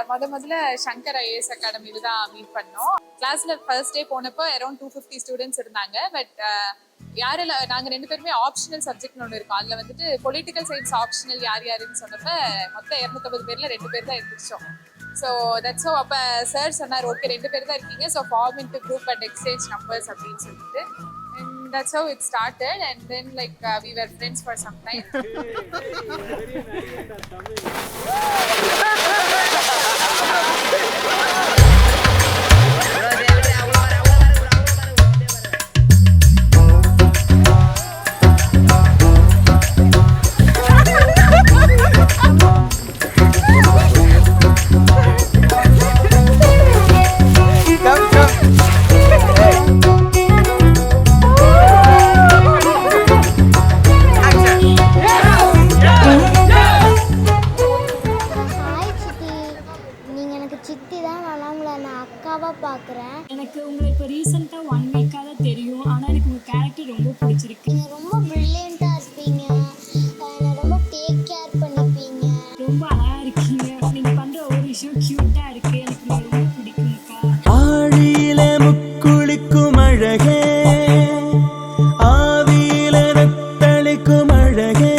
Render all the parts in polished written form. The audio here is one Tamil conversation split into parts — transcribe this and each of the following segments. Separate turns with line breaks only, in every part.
முதல்ல சங்கர் ஐஏஎஸ் அகாடமியில தான் மீட் பண்ணோம். கிளாஸ்ல ஃபர்ஸ்ட் டே போனப்போ அரௌண்ட் 250 ஸ்டூடெண்ட்ஸ் இருந்தாங்க. பட் யாரில் நாங்கள் 2 பேருமே ஆப்ஷனல் சப்ஜெக்ட்னு ஒன்று இருக்கும். அதில் வந்துட்டு பொலிட்டிக்கல் சயின்ஸ் ஆப்ஷனல் யாருன்னு சொன்னப்ப மொத்தம் 250 பேர்ல 2 பேர் தான் இருந்துச்சோம். ஸோ தட்ஸ் ஸோ அப்போ சார் சொன்னார், ஓகே 2 பேர் தான் இருக்கீங்க, so form into group and exchange numbers அப்படின்னு சொல்லிட்டு. And that's how it started, and then like we were friends for some time.
எனக்கு உங்களை இப்போ ரீசெண்டாக 1 வீக்காக தான் தெரியும். ஆனால் எனக்கு உங்கள் கேரக்டர் ரொம்ப பிடிச்சிருக்கு.
நீங்கள் ரொம்ப ப்ரில்லியண்ட்டாக இருப்பீங்க, ரொம்ப டேக் கேர் பண்ணிப்பீங்க,
ரொம்ப அழகாக இருக்கீங்க. நீங்கள் பண்ணுற ஒவ்வொரு விஷயம் க்யூட்டாக இருக்குது. எனக்கு ரொம்ப பிடிக்கும்க்கா.
ஆழியில முக்குளிக்கும் அழகே, ஆவியில நத்தளிக்கும் அழகே,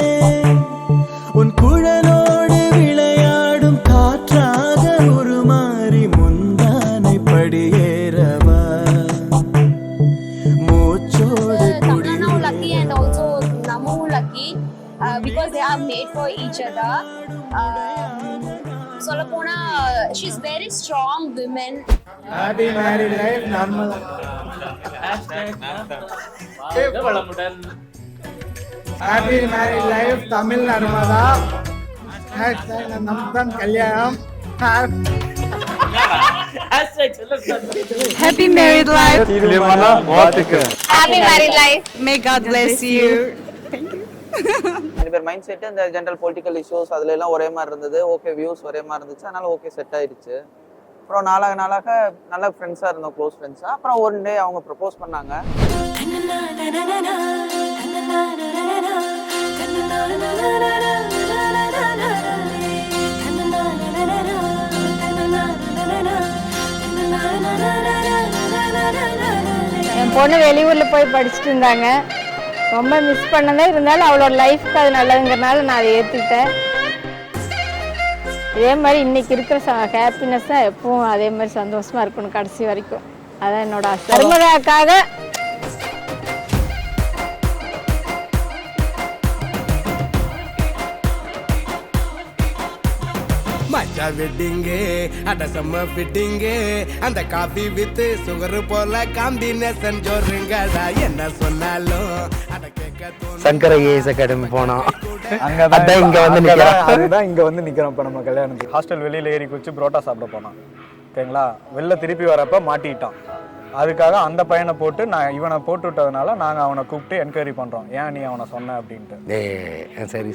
உன் குழலோடு விளையாடும் காற்றாக உருமாறி முந்தானை படியேறவா மூச்சோடு
Tangana lucky and also Namu lucky because they are made for each other. Solapona, she's very strong women.
Happy married life, Narmada. Happy married life, Tamil Narmada. Namdan Kalyanam.
Happy married life.
Happy married life.
May God bless you.
ரெண்டு பேர் மைண்ட் செட்டு இந்த ஜென்ரல் பொலிட்டிக்கல் இஷ்யூஸ் அதுல எல்லாம் ஒரே மாதிரி இருந்தது. ஓகே வியூஸ் ஒரே மாதிரி இருந்துச்சு, அதனால ஓகே செட் ஆயிடுச்சு. அப்புறம் நாளாக நல்ல ஃப்ரெண்ட்ஸாக இருந்தோம், க்ளோஸ் ஃப்ரெண்ட்ஸாக. அப்புறம் ஒன் டே அவங்க ப்ரப்போஸ் பண்ணாங்க.
என் பொண்ணு வெளியூரில் போய் படிச்சுட்டு இருந்தாங்க. ரொம்ப மிஸ் பண்ணதே, இருந்தாலும் அவளோட லைஃப்க்கு அது நல்லதுங்கிறனால நான் அதை ஏற்றுக்கிட்டேன். இதே மாதிரி இன்னைக்கு இருக்கிற ஹாப்பினஸ் தான் எப்பவும் அதே மாதிரி சந்தோஷமா இருக்கணும் கடைசி வரைக்கும். அதான் என்னோட ஆசை. நர்மதாக்காக
மஜா வெட்டிங்கே அட செம்ம ஃபிட்டிங்கே, அந்த காபி வித் சுகர் போல காம்பினேஷன் ஜோருங்கடா. என்ன சொன்னாலும் அட கேட்க தோணும்.
சங்கர் ஐஏஎஸ் அகாடமி போனோம்.
அதுதான் இங்க வந்து நிக்கிறோம். இப்ப நம்ம கல்யாணத்துக்கு ஹாஸ்டல் வெளியில ஏறி குச்சி புரோட்டா சாப்பிட போனோம். ஓகேங்களா, வெளில திருப்பி வரப்ப மாட்டிக்கிட்டான். அதுக்காக அந்த பையனை போட்டு நான் இவனை போட்டு விட்டதுனால நாங்கள் அவனை கூப்பிட்டு என்கொயரி பண்ணுறோம், ஏன் நீ அவனை சொன்ன அப்படின்ட்டு.
சரி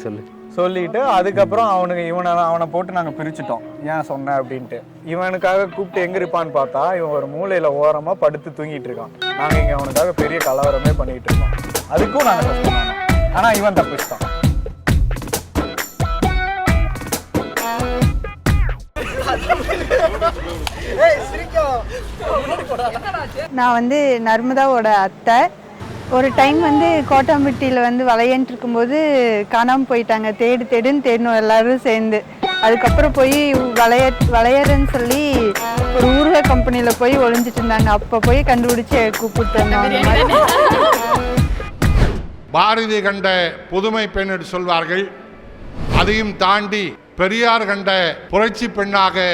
சொல்லிட்டு அதுக்கப்புறம் அவனை போட்டு நாங்கள் பிரிச்சுட்டோம், ஏன் சொன்ன அப்படின்ட்டு. இவனுக்காக கூப்பிட்டு எங்கே இருப்பான்னு பார்த்தா இவன் ஒரு மூலையில் ஓரமாக படுத்து தூங்கிட்டு இருக்கான். நாங்கள் இங்கே அவனுக்காக பெரிய கலவரமே பண்ணிகிட்டு இருக்கோம். அதுக்கும் நாங்கள் சஸ்பெண்ட் பண்ணோம். ஆனால் இவன் தப்பிச்சிட்டான்.
நான் வந்து நர்மதாவோட அத்தை. ஒரு டைம் வந்து கோட்டாம்பட்டியில் வந்து விளையாண்டு இருக்கும்போது காணாமல் போயிட்டாங்க. தேடுன்னு தேடணும் எல்லாரும் சேர்ந்து. அதுக்கப்புறம் போய் விளையாடுன்னு சொல்லி ஒரு ஊர்வ கம்பெனியில் போய் ஒளிஞ்சிட்டு இருந்தாங்க. அப்போ போய் கண்டுபிடிச்சி கூப்பிட்டு வந்தாங்க.
பாரதி கண்ட புதுமை பெண் என்று சொல்வார்கள். அதையும் தாண்டி பெரியார் கண்ட புரட்சி பெண்ணாக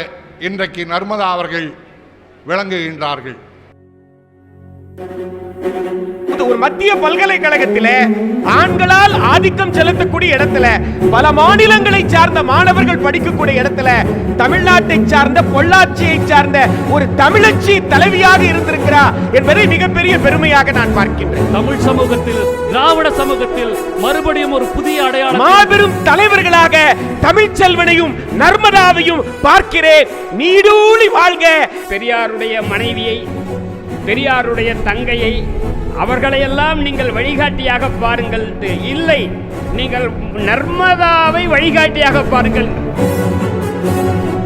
இன்றைக்கு நர்மதா அவர்கள் விளங்குகின்றார்கள்.
ஒரு மத்திய பல்கலைக்கழகத்தில ஆண்களால் ஆதிக்கம் செலுத்தக்கூடிய இடத்துல, பல மாநிலங்களை சார்ந்த மாணவர்கள் படிக்கக்கூடிய இடத்துல, தமிழ்நாட்டை சார்ந்த பொள்ளாச்சியை சார்ந்த ஒரு தமிழச்சி தலைவியாக இருந்திருக்கிறார் என்பதை மிகப்பெரிய பெருமையாக நான் பார்க்கின்றேன்.
தமிழ் சமூகத்தில், திராவிட சமூகத்தில் மறுபடியும் ஒரு புதிய அடையாளம்,
மாபெரும் தலைவர்களாக தமிழ் செல்வனையும் நர்மதாவையும் பார்க்கிறேன். நீடூழி வாழ்க.
பெரியாருடைய மனைவியை, பெரியாருடைய தங்கையை, அவர்களையெல்லாம் நீங்கள் வழிகாட்டியாக பாருங்கள். இல்லை, நீங்கள் நர்மதாவை வழிகாட்டியாக பாருங்கள்.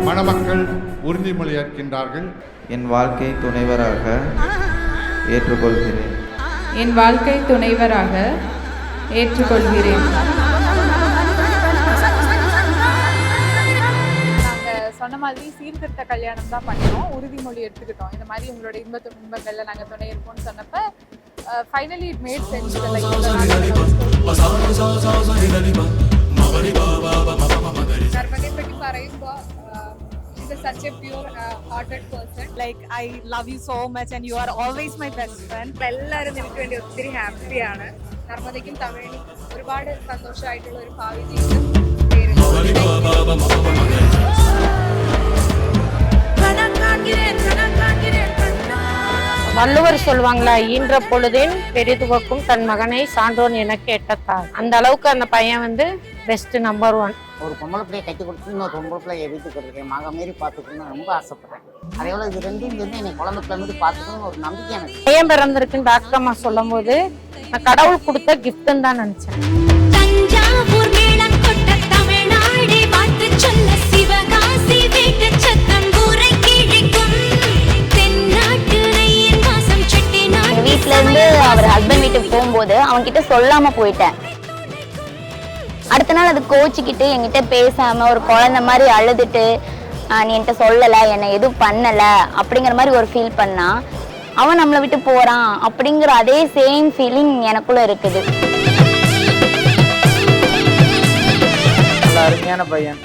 மணமக்கள் உறுதிமொழி ஏற்கின்றார்கள்.
என் வாழ்க்கை துணைவராக ஏற்றுக்கொள்கிறேன்.
என் வாழ்க்கை துணைவராக ஏற்றுக்கொள்கிறேன். நாங்கள் சொன்ன மாதிரி சீர்திருத்த கல்யாணம் தான் பண்ணோம், உறுதிமொழி எடுத்துக்கிட்டோம். இந்த மாதிரி உங்களோட துன்பங்களில் நாங்கள் துணை இருப்போம்னு சொன்னப்ப finally it made sense. Narmada பற்றி പറയുമ്പോൾ such a pure hearted person.
Like I love you so much and you are always my best friend.
എല്ലാവരും എനിക്ക് വേണ്ടി ഒത്തിരി ഹാപ്പിയാണ്. നർമ്മദയ്ക്കും തമിഴിനും ഒരുപാട് സന്തോഷമായിട്ടുള്ള ഒരു ഭാവി ജീവിതം.
வள்ளுவர் சொல்லுவாங்களா, ஈன்ற பொழுதில் பெரிதுவக்கும் தன் மகனை சான்றோன் என கேட்டத்தார். அந்த அளவுக்கு அந்த பையன் வந்து பெஸ்ட் நம்பர் 1.
ஒரு பொம்பளை பிள்ளையை கட்டி கொடுத்து இன்னொரு பொம்பளை பிள்ளையை வீட்டுக்கு கொடுத்துருக்கேன். மக மாரி பார்த்துக்கணும்னு ரொம்ப ஆசைப்படுறேன். அதே போல இது ரெண்டும் சேர்ந்து என்னை குழந்தை பிள்ளை மாதிரி பார்த்துக்கணும்னு ஒரு நம்பிக்கை எனக்கு.
பையன் பிறந்திருக்குன்னு டாக்டர் அம்மா சொல்லும் போது நான் கடவுள் கொடுத்த கிஃப்ட்னு தான் நினைச்சேன்.
தஞ்சாவூர் மேளம் கொட்ட தமிழ்நாடே பார்த்து சொல்ல சிவகாசி வீட்டு சத்தம் ஊரை கிழிக்கும் தென்னாட்டு நெய்யின் வாசம் செட்டிநாடு.
வீட்ல இருந்து அவர் ஹஸ்பண்ட் வீட்டுக்கு போகும்போது அவன்கிட்ட சொல்லாம போயிட்டேன். அடுத்த நாள் அது கோச்சிக்கிட்டு என்கிட்ட பேசாம ஒரு குழந்தை மாதிரி அழுதுட்டு நீ என்கிட்ட சொல்லலை, என்னை எதுவும் பண்ணலை அப்படிங்கிற மாதிரி ஒரு ஃபீல் பண்ணா. அவன் நம்மளை விட்டு போறான் அப்படிங்கிற அதே சேம் ஃபீலிங் எனக்குள்ள இருக்குது.
நல்ல அருமையான பையன்,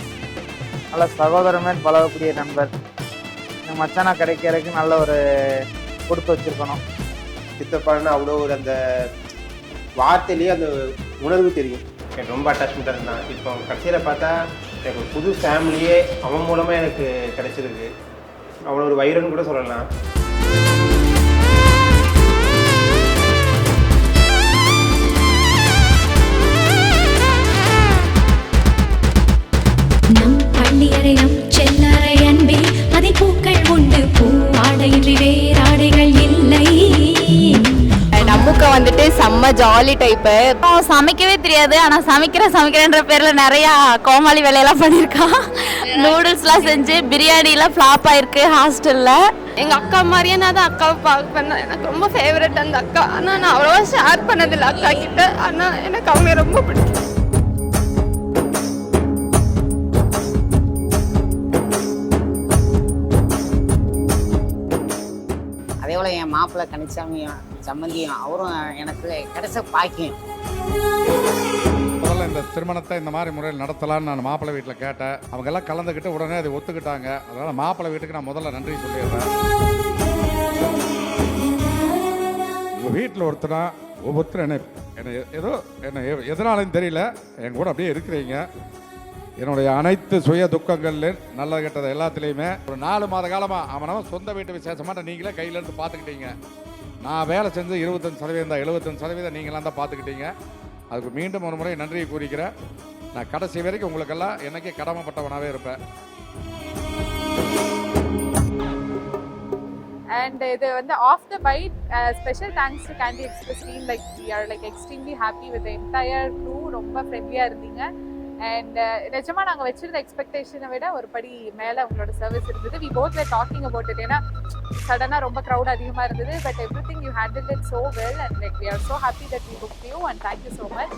நல்ல சகோதரமே பழகக்கூடிய நண்பர். இந்த மச்சானா கிடைக்கிறதுக்கு நல்ல ஒரு கொடுத்து வச்சிருக்கணும்.
சித்தப்பான்னு அவ்வளோ ஒரு அந்த வார்த்தையிலேயே அந்த உணர்வு தெரியும். எனக்கு ரொம்ப அட்டாச்மெண்ட்டாக இருந்தான். இப்போ கடைசியில் பார்த்தா எனக்கு ஒரு புது ஃபேமிலியே அவன் மூலமாக எனக்கு கிடைச்சிருக்கு. அவ்வளோ ஒரு வைரன்னு கூட சொல்லலாம்.
நம் பள்ளியறை நம் செல்லறை அன்பே அதில் பூக்கள் உண்டு, பூ ஆடையின்றி வேறாடைகள் இல்லை.
நமக்கு வந்துட்டு செம்ம ஜாலி டைப்பு. சமைக்கவே தெரியாது, ஆனா சமைக்கிறேன்ற பேர்ல நிறைய கோமாளி வேலையெல்லாம் பண்ணிருக்கான். நூடுல்ஸ்லாம் செஞ்சு பிரியாணிலாம் ஃப்ளாப் ஆயிருக்கு ஹாஸ்டல்ல. எங்க அக்கா மாதிரியே நான் தான் அக்காவை பார்ப்பேன். எனக்கு ரொம்ப ஃபேவரட் அந்த அக்கா. ஆனா நான் அவ்வளவா ஷேர் பண்ணதில்லை அக்கா கிட்ட. ஆனா எனக்கு அவங்க ரொம்ப பிடிக்கும்.
அதே போல என் மாப்பிள்ளை கனிச்சாமியும் சம்மந்தியும் அவரும் எனக்கு கிடைச்ச பாக்கியம்.
முதல்ல இந்த திருமணத்தை இந்த மாதிரி முறையில் நடத்தலான்னு நான் மாப்பிள்ளை வீட்டில் கேட்டேன். அவங்க எல்லாம் கலந்துக்கிட்டு உடனே அதை ஒத்துக்கிட்டாங்க. அதனால் மாப்பிள்ளை வீட்டுக்கு நான் முதல்ல நன்றி சொல்லிடுறேன். உங்கள் வீட்டில் ஒருத்தனா ஒவ்வொருத்தரும் என்னை எதனாலும் தெரியல என் கூட அப்படியே இருக்கிறீங்க. என்னுடைய அனைத்து சுய துக்கங்கள்ல நல்ல கெட்டது எல்லாத்துலேயுமே ஒரு 4 மாத காலமாக அவனவன் சொந்த வீட்டு விசேஷமாட்ட நீங்களே கையில இருந்து பார்த்துக்கிட்டீங்க. நான் வேலை செஞ்சு 25% 75% நீங்களாம் தான் பார்த்துக்கிட்டீங்க. அதுக்கு மீண்டும் ஒரு முறை நன்றியை கூறிக்கிறேன். நான் கடைசி வரைக்கும் உங்களுக்கெல்லாம் என்னைக்கே கடமைப்பட்டவனாகவே இருப்பேன்.
And இது வந்து of the bite special thanks to Candy Express team. Like we are like extremely happy with the entire crew. ரொம்ப ஃப்ரெண்ட்லியாக இருந்தீங்க. அண்ட் நிஜமாக நாங்கள் வச்சிருந்த எக்ஸ்பெக்டேஷனை விட ஒரு படி மேலே உங்களோட சர்வீஸ் இருந்தது. we both were talking about it. ஏன்னா சடனாக ரொம்ப க்ரௌட் அதிகமாக இருந்தது. But everything you handled it so well and like we are so happy that we booked you and thank you so much.